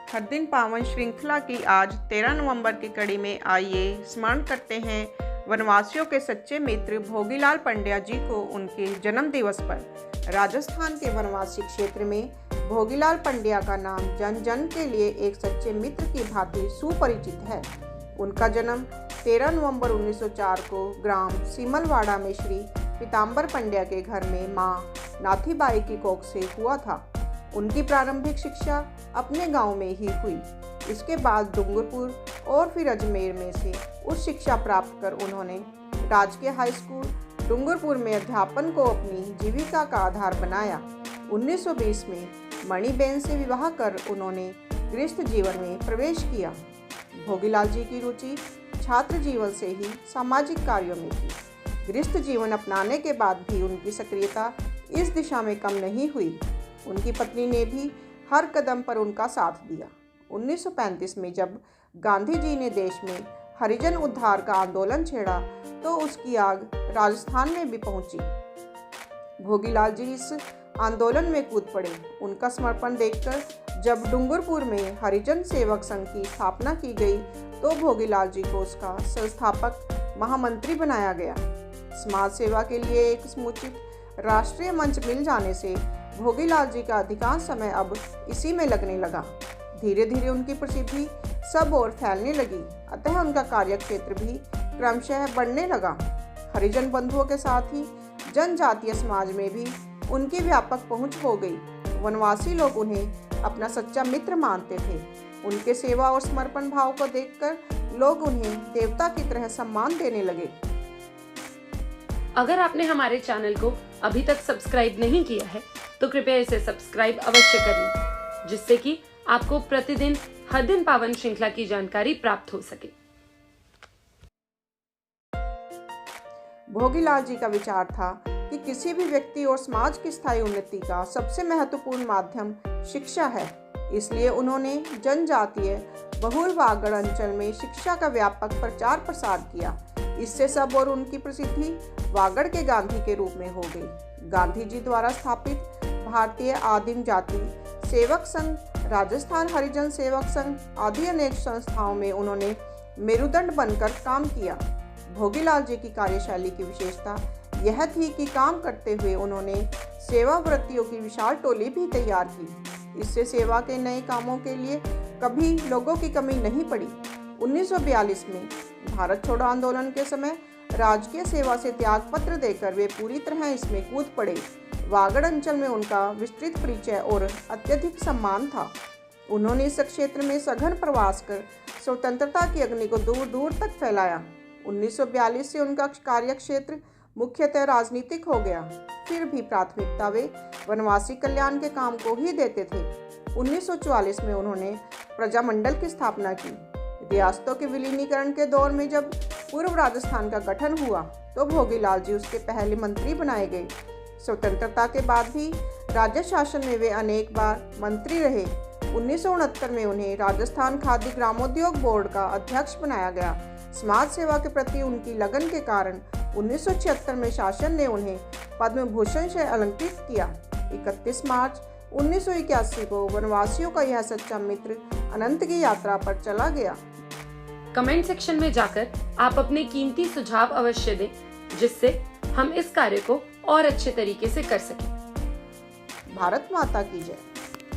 हर दिन पावन श्रृंखला की आज 13 नवंबर की कड़ी में आइए स्मरण करते हैं वनवासियों के सच्चे मित्र भोगीलाल पंड्या जी को उनके जन्म दिवस पर। राजस्थान के वनवासी क्षेत्र में भोगीलाल पंड्या का नाम जन जन के लिए एक सच्चे मित्र की भांति सुपरिचित है। उनका जन्म 13 नवंबर 1904 को ग्राम सीमलवाड़ा में श्री पीताम्बर पंड्या के घर में मां नाथीबाई की कोख से हुआ था। उनकी प्रारंभिक शिक्षा अपने गांव में ही हुई। इसके बाद डूंगरपुर और फिर अजमेर में से उच्च शिक्षा प्राप्त कर उन्होंने राजकीय हाई स्कूल डूंगरपुर में अध्यापन को अपनी जीविका का आधार बनाया। 1920 में मणिबेन से विवाह कर उन्होंने गृहस्थ जीवन में प्रवेश किया। भोगीलाल जी की रुचि छात्र जीवन से ही सामाजिक कार्यों में थी। गृहस्थ जीवन अपनाने के बाद भी उनकी सक्रियता इस दिशा में कम नहीं हुई। उनकी पत्नी ने भी हर कदम पर उनका साथ दिया। 1935 में जब गांधी जी ने देश में हरिजन उद्धार का आंदोलन छेड़ा तो उसकी आग राजस्थान में भी पहुंची। भोगीलाल जी इस आंदोलन में कूद पड़े। उनका समर्पण देखकर जब डूंगरपुर में हरिजन सेवक संघ की स्थापना की गई तो भोगीलाल जी को उसका संस्थापक महामंत्री बनाया गया। समाज सेवा के लिए एक समुचित राष्ट्रीय मंच मिल जाने से भोगीलाल जी का अधिकांश समय अब इसी में लगने लगा। धीरे धीरे उनकी प्रसिद्धि सब ओर फैलने लगी, अतः उनका कार्यक्षेत्र भी क्रमशः बढ़ने लगा। हरिजन बंधुओं के साथ ही जनजातीय समाज में भी उनकी व्यापक पहुंच हो गई। वनवासी लोग उन्हें अपना सच्चा मित्र मानते थे। उनके सेवा और समर्पण भाव को देखकर लोग उन्हें देवता की तरह सम्मान देने लगे। अगर आपने हमारे चैनल को अभी तक सब्सक्राइब नहीं किया है तो कृपया इसे सब्सक्राइब अवश्य करें, जिससे कि आपको प्रतिदिन हर दिन पावन श्रृंखला की जानकारी प्राप्त हो सके। भोगीलाल जी का विचार था कि किसी भी व्यक्ति और समाज की स्थायी उन्नति का सबसे महत्वपूर्ण माध्यम शिक्षा है। इसलिए उन्होंने जनजातीय बहुल वागड़ अंचल में शिक्षा का व्यापक प्रचार प्रसार किया। इससे सब और उनकी प्रसिद्धि वागड़ के गांधी के रूप में हो गई। गांधी जी द्वारा स्थापित भारतीय आदिम जाति सेवक संघ, राजस्थान हरिजन सेवक संघ आदि अनेक संस्थाओं में उन्होंने मेरुदंड बनकर काम किया। भोगीलाल जी की कार्यशैली की विशेषता यह थी कि काम करते हुए उन्होंने सेवाव्रतियों की विशाल टोली भी तैयार की। इससे सेवा के नए कामों के लिए कभी लोगों की कमी नहीं पड़ी। 1942 में भारत छोड़ो आंदोलन के समय राजकीय सेवा से त्याग पत्र देकर वे पूरी तरह इसमें कूद पड़े। वागड़ अंचल में उनका विस्तृत परिचय और अत्यधिक सम्मान था। उन्होंने इस क्षेत्र में सघन प्रवास कर स्वतंत्रता की अग्नि को दूर दूर तक फैलाया। 1942 से उनका कार्यक्षेत्र मुख्यतः राजनीतिक हो गया। फिर भी प्राथमिकता वे वनवासी कल्याण के काम को ही देते थे। 1944 में उन्होंने प्रजामंडल की स्थापना की। रियासतों के विलीनीकरण के दौर में जब पूर्व राजस्थान का गठन हुआ तो भोगीलाल जी उसके पहले मंत्री बनाए गए। स्वतंत्रता के बाद भी राज्य शासन में वे अनेक बार मंत्री रहे। 1969 में उन्हें राजस्थान खादी ग्रामोद्योग बोर्ड का अध्यक्ष बनाया गया। समाज सेवा के प्रति उनकी लगन के कारण 1976 में शासन ने उन्हें पद्म भूषण से अलंकृत किया। 31 मार्च 1981 को वनवासियों का यह सच्चा मित्र अनंत की यात्रा पर चला गया। कमेंट सेक्शन में जाकर आप अपने कीमती सुझाव अवश्य दें, जिससे हम इस कार्य को और अच्छे तरीके से कर सकें। भारत माता की जय।